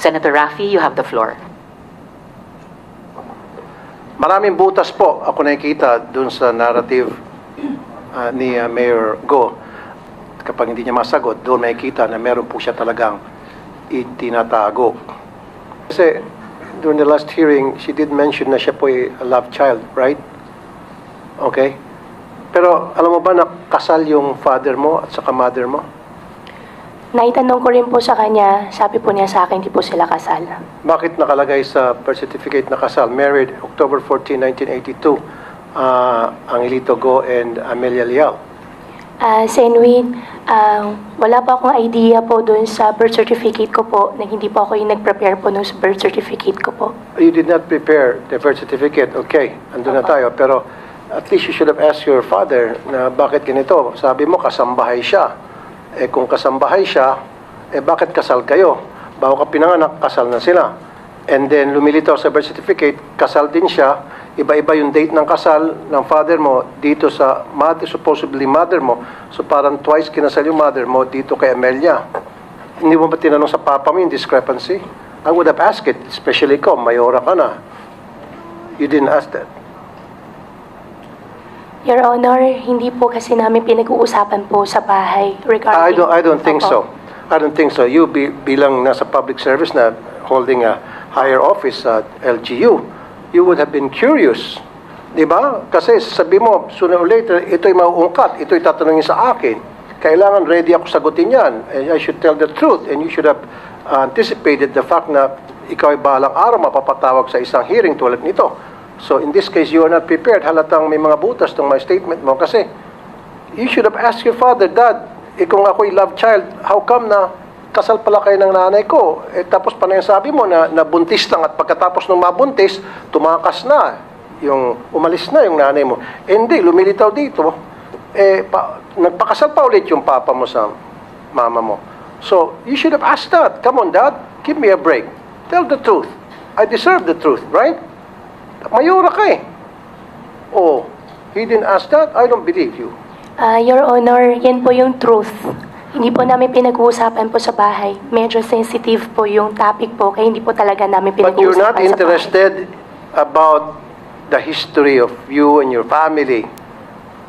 Senator Raffy, you have the floor. Maraming butas po ako nakikita dun sa narrative ni Mayor Go. Kapag hindi niya masagot, doon makikita na meron po siya talagang itinatago. Kasi during the last hearing, she did mention na siya po ay a love child, right? Okay? Pero alam mo ba na kasal yung father mo at saka mother mo? Naitanong ko rin po sa kanya, sabi po niya sa akin, hindi po sila kasal. Bakit nakalagay sa birth certificate na kasal? Married October 14, 1982, Angelito Go and Amelia Leal. Senwin, wala pa akong idea po doon sa birth certificate ko po, na hindi po ako yung nag-prepare po ng birth certificate ko po. You did not prepare the birth certificate. Okay, andun na tayo. Pero at least you should have asked your father na bakit ganito. Sabi mo, kasambahay siya. Eh kung kasambahay siya, eh bakit kasal kayo? Bago ka pinanganak, kasal na sila. And then lumilitaw sa birth certificate, kasal din siya. Iba-iba yung date ng kasal ng father mo dito sa mother, supposedly mother mo. So parang twice kinasal yung mother mo dito kay Amelia. Hindi mo ba tinanong sa papa mo yung discrepancy? I would have asked it, especially ikaw, mayora ka na. You didn't ask that. Your Honor, hindi po kasi namin pinag-uusapan po sa bahay regarding... I don't think Opo. so. I don't think so. You bilang nasa public service na holding a higher office at LGU, you would have been curious. Di ba? Kasi sabi mo, sooner or later, ito'y mauungkat, ito'y tatanungin sa akin. Kailangan ready ako sagutin yan. And I should tell the truth. And you should have anticipated the fact na ikaw ay bahalang araw mapapatawag sa isang hearing tulad nito. So in this case, you are not prepared. Halatang may mga butas ng my statement mo kasi you should have asked your father, Dad, kung ako'y love child, how come na kasal pala kayo ng nanay ko? Eh, tapos pa na yung sabi mo na nabuntis lang at pagkatapos ng mabuntis, tumakas na. Umalis na yung nanay mo. Eh, hindi, lumilitaw dito. Nagpakasal pa ulit yung papa mo sa mama mo. So, you should have asked that. Come on, Dad, give me a break. Tell the truth. I deserve the truth, right? Mayura ka eh. Oh, he didn't ask that? I don't believe you. Your Honor, yan po yung truth. Hindi po namin pinag-uusapan po sa bahay. Medyo sensitive po yung topic po, kaya hindi po talaga namin But pinag-uusapan you're not sa bahay. interested about the history of you and your family.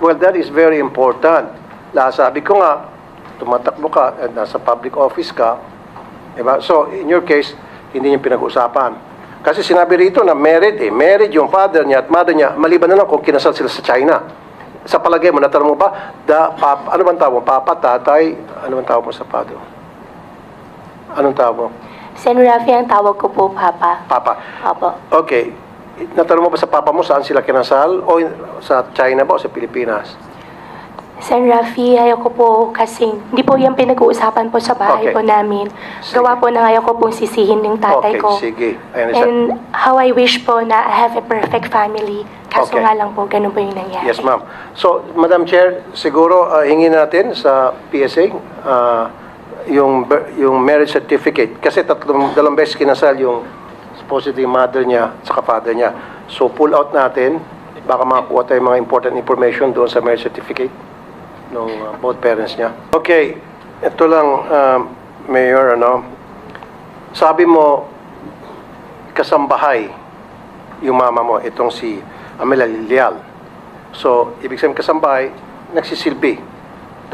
Well, that is very important. Sabi ko nga, tumatakbo ka at nasa public office ka. Diba? So, in your case, hindi niyo pinag-uusapan. Kasi sinabi rito na married Married yung father niya at mother niya, maliban na lang kung kinasal sila sa China. Sa palagay mo, natanong mo ba, ano bang tawag mo? Papa, tatay, ano bang tawag mo sa father? Anong tawag mo? Sen. Raffy, ang tawag ko po, Papa. Papa. Opo. Okay. Natanong mo ba sa papa mo saan sila kinasal? O sa China ba o sa Pilipinas? Sen. Raffy, ayaw ko po kasi hindi po yan pinag-uusapan po sa bahay Okay. po namin. Sige. Gawa po na ayaw ko pong sisihin yung tatay Okay, ko. sige. I understand. And how I wish po na I have a perfect family. Kaso Okay. nga lang po, ganun po yung nangyari. Yes, ma'am. So, Madam Chair, siguro hingin natin sa PSA yung marriage certificate. Kasi dalawang beses kinasal yung supposedly mother niya at father niya. So, pull out natin. Baka makakuha tayo mga important information doon sa marriage certificate ng both parents niya. Okay, ito lang, Mayor, sabi mo, kasambahay yung mama mo, itong si Amelia Leal. So, ibig sabihin kasambahay, nagsisilbi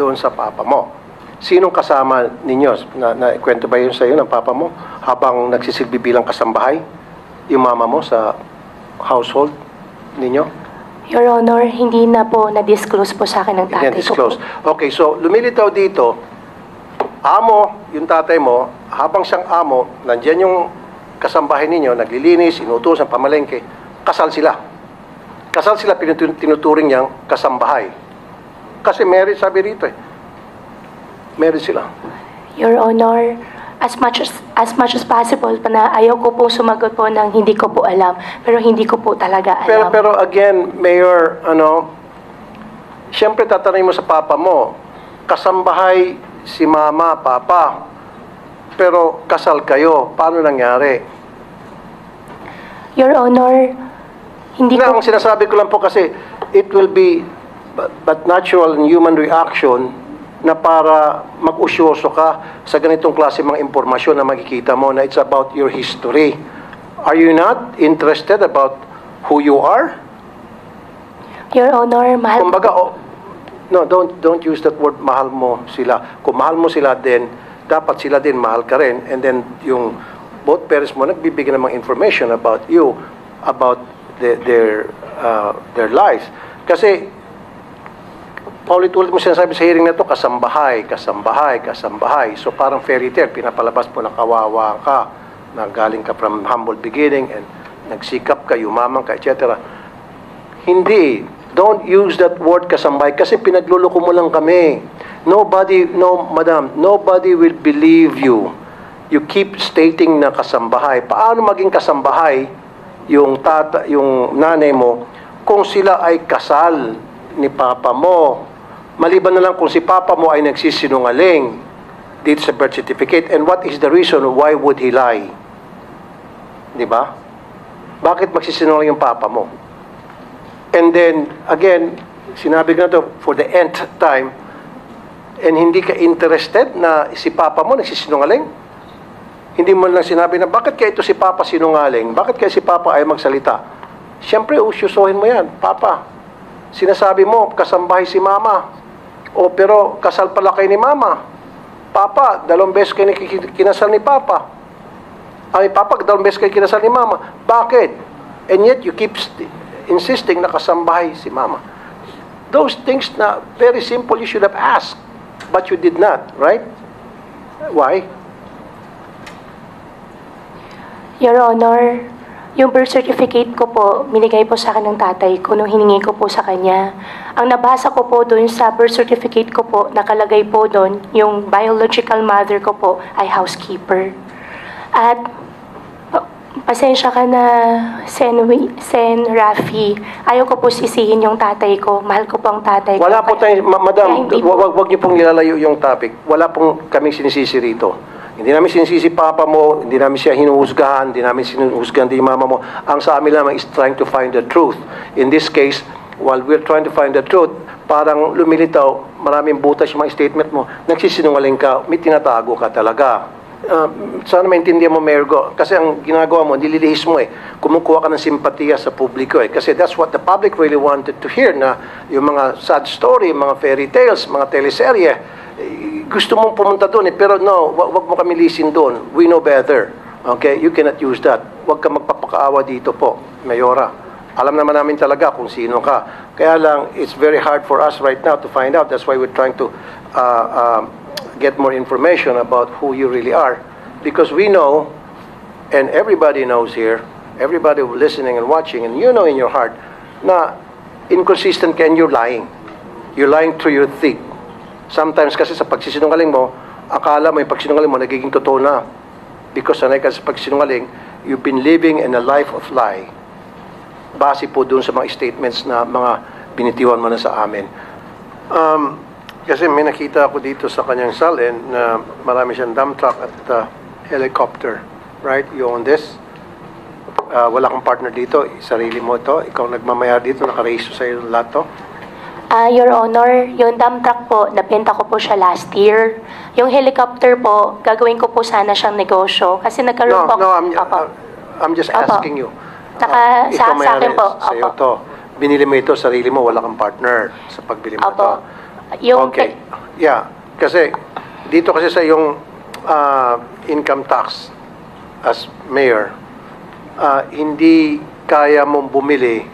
doon sa papa mo. Sinong kasama ninyo? Kwento ba yun sa iyo ng papa mo habang nagsisilbi bilang kasambahay? Yung mama mo sa household ninyo? Your Honor, hindi na po na-disclose po sa akin ng tatay ko po. Okay, so lumilitaw dito, amo, yung tatay mo, habang siyang amo, nandyan yung kasambahay ninyo, naglilinis, inutusan, pamalengke, kasal sila. Kasal sila, tinuturing niyang kasambahay. Kasi married, sabi rito eh. Married sila. Your Honor, as much as possible na ayaw ko po sumagot po ng hindi ko po alam, pero hindi ko po talaga alam. Pero again, Mayor, siyempre tatanungin mo sa papa mo, kasambahay si mama, papa, pero kasal kayo, paano nangyari? Your Honor, hindi ko... Ang sinasabi ko lang po kasi, it will be but natural and human reaction na para mag-usyoso ka sa ganitong klase mga impormasyon na makikita mo na it's about your history. Are you not interested about who you are? Your Honor, mahal Kumbaga, no, don't use that word, mahal mo sila. Kung mahal mo sila din, dapat sila din mahal ka rin. And then yung both parents mo nagbibigay ng mga information about you, about their lives. Kasi paulit-ulit mo sinasabi sa hearing na to, kasambahay, kasambahay, kasambahay. So parang fairy tale, pinapalabas mo na kawawa ka, na galing ka from humble beginning and nagsikap ka, yumamang ka, etc. Hindi. Don't use that word kasambahay kasi pinagluloko mo lang kami. Madam, nobody will believe you. You keep stating na kasambahay. Paano maging kasambahay yung nanay mo kung sila ay kasal ni papa mo? Maliban na lang kung si papa mo ay nagsisinungaling dito sa birth certificate. And what is the reason why would he lie? Di ba? Bakit magsisinungaling yung papa mo? And then, again, sinabi ko na to for the nth time, and hindi ka interested na si papa mo nagsisinungaling? Hindi mo lang sinabi na, bakit kaya ito si papa sinungaling? Bakit kaya si papa ay magsalita? Siyempre, usyusohin mo yan. Papa, sinasabi mo, kasambahay si mama. O, pero kasal pala kayo ni mama. Papa, 2 beses kayo kinasal ni papa. Ay, papa, 2 beses kayo kinasal ni mama. Bakit? And yet, you keep insisting na kasambahay si mama. Those things na very simple, you should have asked. But you did not, right? Why? Your Honor, yung birth certificate ko po, binigay po sa akin ng tatay ko nung hiningi ko po sa kanya. Ang nabasa ko po doon sa birth certificate ko po, nakalagay po doon, yung biological mother ko po ay housekeeper. At pasensya ka na, Sen Rafi, ayaw ko po sisihin yung tatay ko. Mahal ko po ang tatay ko. Wala po tayo, madam, po. wag niyo pong ilalayo yung topic. Wala pong kaming sinisisi rito. Hindi namin sinisisi papa mo, hindi namin siya hinuhusgahan, hindi namin sinuhusgahan din mama mo. Ang sa amin lamang is trying to find the truth. In this case, while we're trying to find the truth, parang lumilitaw, maraming butas yung mga statement mo, nagsisinungaling ka, may tinatago ka talaga. Sana maintindihan mo, Mergo, kasi ang ginagawa mo, nililihis mo kumukuha ka ng simpatiya sa publiko kasi that's what the public really wanted to hear, na yung mga sad story, mga fairy tales, mga teleserye, gusto mong pumunta doon pero no, wag mo kami lisin doon. We know better. Okay? You cannot use that. Wag ka magpapakaawa dito po, Mayora. Alam naman namin talaga kung sino ka. Kaya lang, it's very hard for us right now to find out. That's why we're trying to get more information about who you really are. Because we know, and everybody knows here, everybody listening and watching, and you know in your heart, na inconsistent ka and you're lying. You're lying through your teeth. Sometimes kasi sa pagsisinungaling mo, akala mo yung pagsinungaling mo nagiging totoo na. Because sanay ka sa pagsinungaling, you've been living in a life of lie. Base po dun sa mga statements na mga binitiwan mo na sa amin. Kasi may nakita ako dito sa kanyang salin na marami siyang dump truck at helicopter. Right? You own this? Wala kang partner dito. Sarili mo ito. Ikaw nagmamayar dito. Nakarehisto sa iyo lahat to. Your Honor, yung dump truck po, nabenta ko po siya last year. Yung helicopter po, gagawin ko po sana siyang negosyo. Kasi nagkaroon po... I'm just asking you. Sa akin po. Sa'yo to. Binili mo ito, sarili mo, wala kang partner sa pagbili mo ito. Okay. Yeah. Kasi, dito kasi sa yung income tax as mayor, hindi kaya mong bumili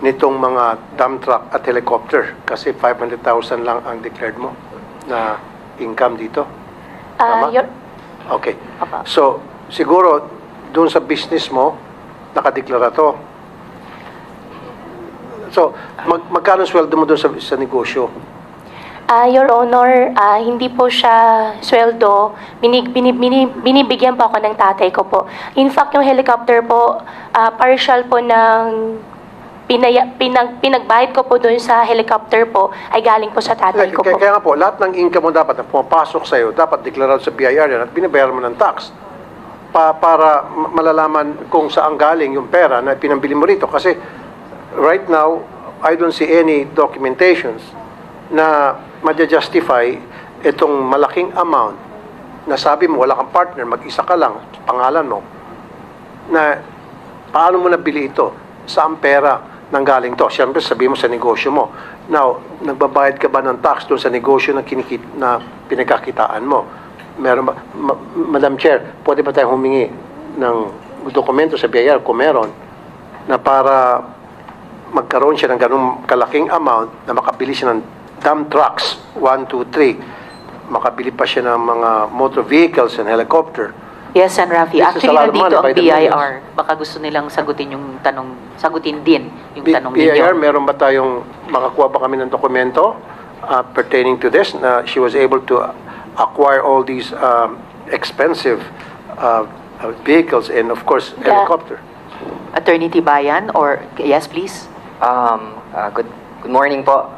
nitong mga dump truck at helicopter kasi 500,000 lang ang declared mo na income dito. Tama? Okay. So, siguro, doon sa business mo, nakadeklara to. So, magkano sweldo mo doon sa negosyo? Your Honor, hindi po siya sweldo. Binibigyan po ako ng tatay ko po. In fact, yung helicopter po, partial po ng pinagbayad ko po doon sa helicopter po ay galing po sa tatay ko po. Kaya nga po, lahat ng income mo dapat na pumapasok sa iyo, dapat deklarado sa BIR yan at binabayaran mo ng tax para malalaman kung saan galing yung pera na pinambili mo rito. Kasi right now, I don't see any documentations na madja-justify itong malaking amount na sabi mo wala kang partner, mag-isa ka lang, pangalan mo, na paano mo nabili ito? Saan pera nanggaling to? Siyempre, sabi mo sa negosyo mo. Now, nagbabayad ka ba ng tax doon sa negosyo na, na pinagkakitaan mo? Meron ba? Madam Chair, pwede ba tayong humingi ng dokumento sa BIR kung meron na para magkaroon siya ng ganung kalaking amount na makabili siya ng dump trucks, 1, 2, 3, makabili pa siya ng mga motor vehicles and helicopter. Yes, Sen. Rafi. This is Actually, a lot of nandito money by ang the BIR. Baka gusto nilang sagutin yung tanong, sagutin din yung tanong BIR, ninyo. meron ba tayong, makakuha ba kami ng dokumento pertaining to this, na she was able to acquire all these expensive vehicles and of course helicopter? Attorney Tibayan, or yes, please. Good morning po.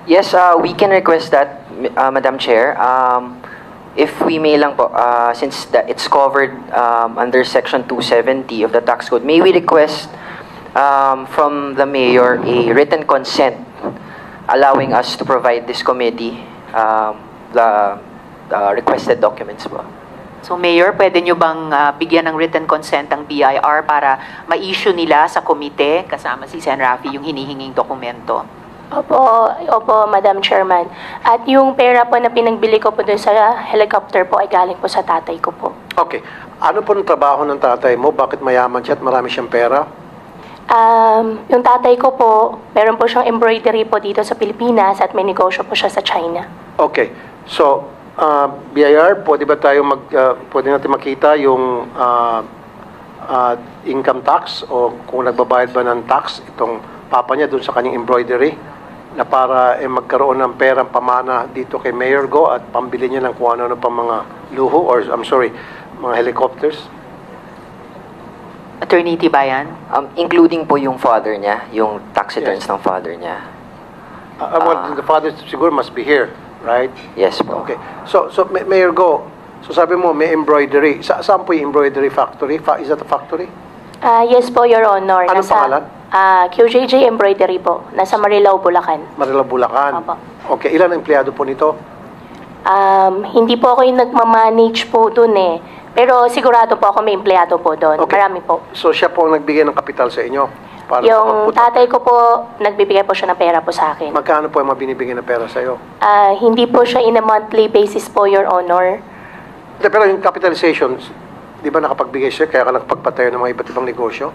Yes, we can request that, Madam Chair. If we may lang po, since it's covered under Section 270 of the Tax Code, may we request from the Mayor a written consent allowing us to provide this committee the requested documents po. So, Mayor, pwede nyo bang bigyan ng written consent ang BIR para ma-issue nila sa komite kasama si Sen. Rafi yung hinihinging dokumento? Opo, Madam Chairman. At yung pera po na pinagbili ko po dun sa helicopter po ay galing po sa tatay ko po. Okay. Ano po ang trabaho ng tatay mo? Bakit mayaman siya at marami siyang pera? Yung tatay ko po, meron po siyang embroidery po dito sa Pilipinas at may negosyo po siya sa China. Okay. So, BIR, pwede ba tayo pwede natin makita yung income tax o kung nagbabayad ba ng tax itong papa niya dun sa kanyang embroidery na para magkaroon ng perang pamana dito kay Mayor Go at pambili niya ng kung ano pang mga luho or mga helicopters? Attorney Tibayan? Including po yung father niya, yung tax returns ng father niya. Well, the father siguro must be here, right? Yes po. Okay. So Mayor Go, so sabi mo may embroidery. Saan po yung embroidery factory? Is that a factory? Yes po, Your Honor. Anong pangalan? QJJ Embroidery po. Nasa Marilao, Bulacan. Marilao, Bulacan. Opo. Okay. Ilan ang empleyado po nito? Hindi po ako yung nagmamanage po dun eh. Pero sigurado po ako may empleyado po doon. Okay. Marami po. So siya po ang nagbigay ng kapital sa inyo? Para Yung tatay ko po, nagbibigay po siya ng pera po sa akin. Magkano po ang mabinibigay ng pera sa iyo? Hindi po siya in a monthly basis po, Your Honor. Pero yung capitalization, di ba nakapagbigay siya kaya ka nakapagpatayo ng mga iba't ibang negosyo?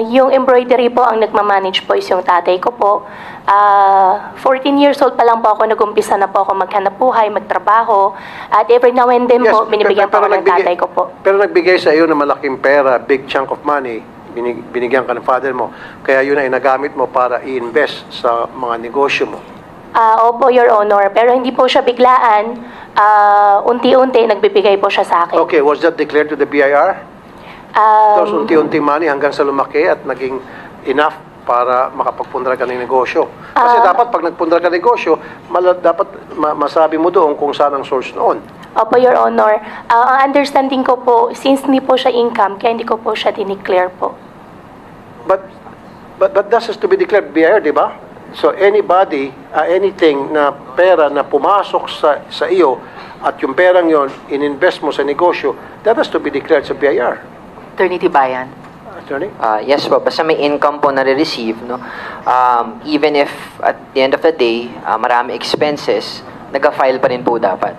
Yung embroidery po, ang nagmamanage po is yung tatay ko po. 14 years old pa lang po ako, nag-umpisa na po ako maghanap buhay, magtrabaho. At every now and then po, binibigyan po ako ng tatay ko po. Pero nagbigay sa iyo ng malaking pera, big chunk of money, binigyan ka ng father mo. Kaya yun ay nagamit mo para i-invest sa mga negosyo mo. Opo, Your Honor. Pero hindi po siya biglaan. Unti-unti, nagbibigay po siya sa akin. Okay, was that declared to the BIR? Tapos unti-unti money hanggang sa lumaki at naging enough para makapagpundar ka ng negosyo. Kasi dapat pag nagpundar ka ng negosyo, dapat masabi mo doon kung saan ang source noon. Opo, Your Honor. Ang understanding ko po, since hindi po siya income, kaya hindi ko po siya dineclare po. But that has to be declared BIR, di ba? So anybody, anything na pera na pumasok sa iyo at yung perang yon ininvest mo sa negosyo, that has to be declared sa BIR. Attorney Tibayan? Attorney? Yes po, basta may income po na re-receive, no? Even if at the end of the day, marami expenses, nag-file pa rin po dapat.